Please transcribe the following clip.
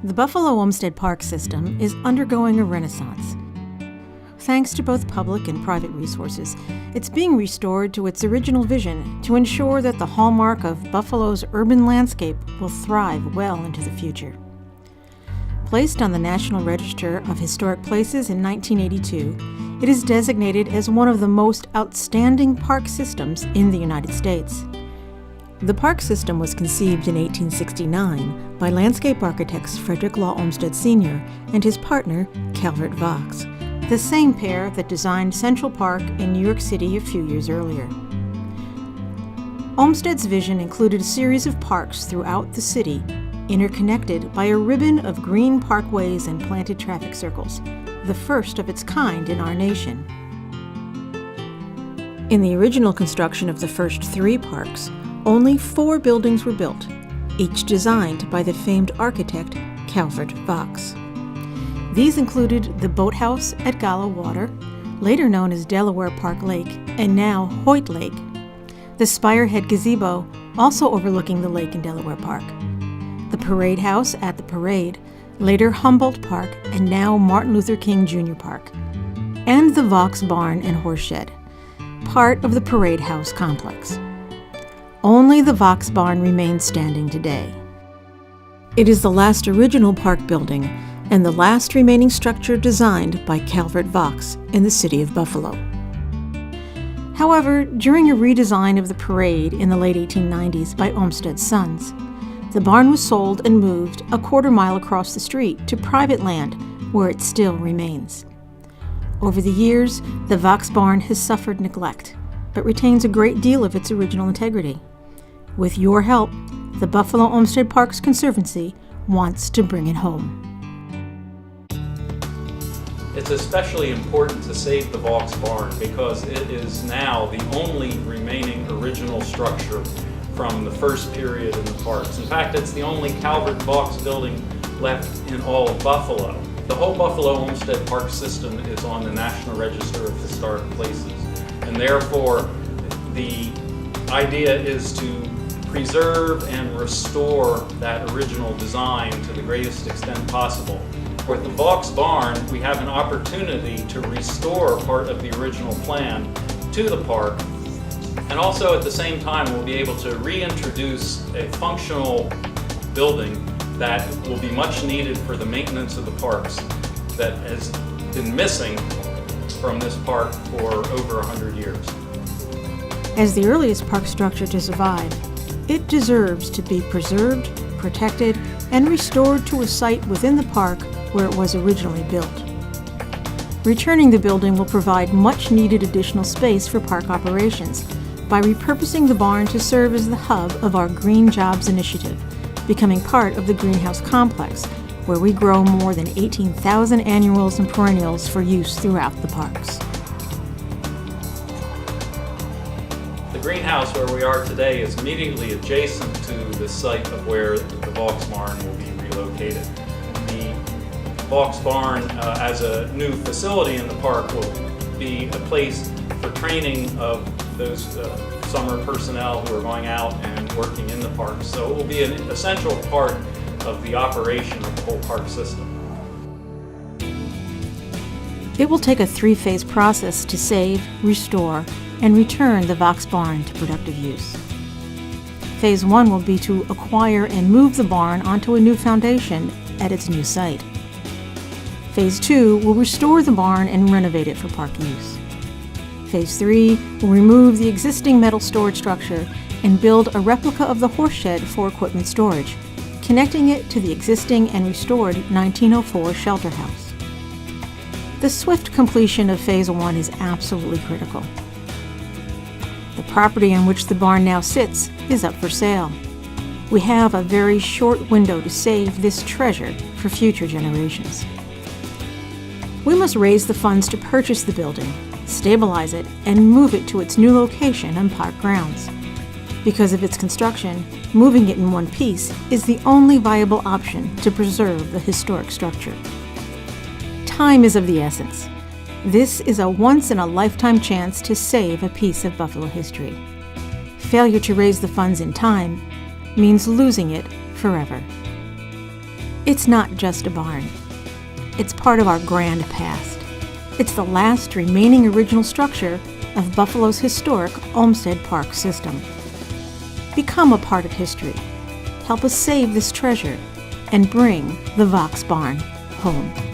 The Buffalo Olmsted Park System is undergoing a renaissance. Thanks to both public and private resources, it's being restored to its original vision to ensure that the hallmark of Buffalo's urban landscape will thrive well into the future. Placed on the National Register of Historic Places in 1982, it is designated as one of the most outstanding park systems in the United States. The park system was conceived in 1869 by landscape architects Frederick Law Olmsted Sr. and his partner, Calvert Vaux, the same pair that designed Central Park in New York City a few years earlier. Olmsted's vision included a series of parks throughout the city, interconnected by a ribbon of green parkways and planted traffic circles, the first of its kind in our nation. In the original construction of the first 3 parks, only 4 buildings were built, each designed by the famed architect Calvert Vaux. These included the boathouse at Gala Water, later known as Delaware Park Lake, and now Hoyt Lake, the Spirehead gazebo, also overlooking the lake in Delaware Park, the Parade House at the Parade, later Humboldt Park, and now Martin Luther King Jr. Park, and the Vaux Barn and Horse Shed, part of the Parade House complex. Only the Vaux Barn remains standing today. It is the last original park building and the last remaining structure designed by Calvert Vaux in the city of Buffalo. However, during a redesign of the parade in the late 1890s by Olmsted's sons, the barn was sold and moved a quarter-mile across the street to private land where it still remains. Over the years, the Vaux Barn has suffered neglect, but retains a great deal of its original integrity. With your help, the Buffalo Olmsted Parks Conservancy wants to bring it home. It's especially important to save the Vaux Barn because it is now the only remaining original structure from the first period in the parks. In fact, it's the only Calvert Vaux building left in all of Buffalo. The whole Buffalo Olmsted Park System is on the National Register of Historic Places, and therefore the idea is to preserve and restore that original design to the greatest extent possible. With the Vaux Barn, we have an opportunity to restore part of the original plan to the park, and also at the same time we'll be able to reintroduce a functional building that will be much needed for the maintenance of the parks that has been missing from this park for over 100 years. As the earliest park structure to survive, it deserves to be preserved, protected, and restored to a site within the park where it was originally built. Returning the building will provide much-needed additional space for park operations by repurposing the barn to serve as the hub of our Green Jobs Initiative, becoming part of the greenhouse complex, where we grow more than 18,000 annuals and perennials for use throughout the parks. The greenhouse where we are today is immediately adjacent to the site of where the Vaux Barn will be relocated. The Vaux Barn, as a new facility in the park, will be a place for training of those summer personnel who are going out and working in the park. So it will be an essential part of the operation of the whole park system. It will take a 3-phase process to save, restore, and return the Vaux Barn to productive use. Phase 1 will be to acquire and move the barn onto a new foundation at its new site. Phase 2 will restore the barn and renovate it for park use. Phase 3 will remove the existing metal storage structure and build a replica of the horse shed for equipment storage, connecting it to the existing and restored 1904 shelter house. The swift completion of Phase 1 is absolutely critical. The property on which the barn now sits is up for sale. We have a very short window to save this treasure for future generations. We must raise the funds to purchase the building, stabilize it, and move it to its new location on park grounds. Because of its construction, moving it in one piece is the only viable option to preserve the historic structure. Time is of the essence. This is a once-in-a-lifetime chance to save a piece of Buffalo history. Failure to raise the funds in time means losing it forever. It's not just a barn. It's part of our grand past. It's the last remaining original structure of Buffalo's historic Olmsted Park System. Become a part of history. Help us save this treasure and bring the Vaux barn home.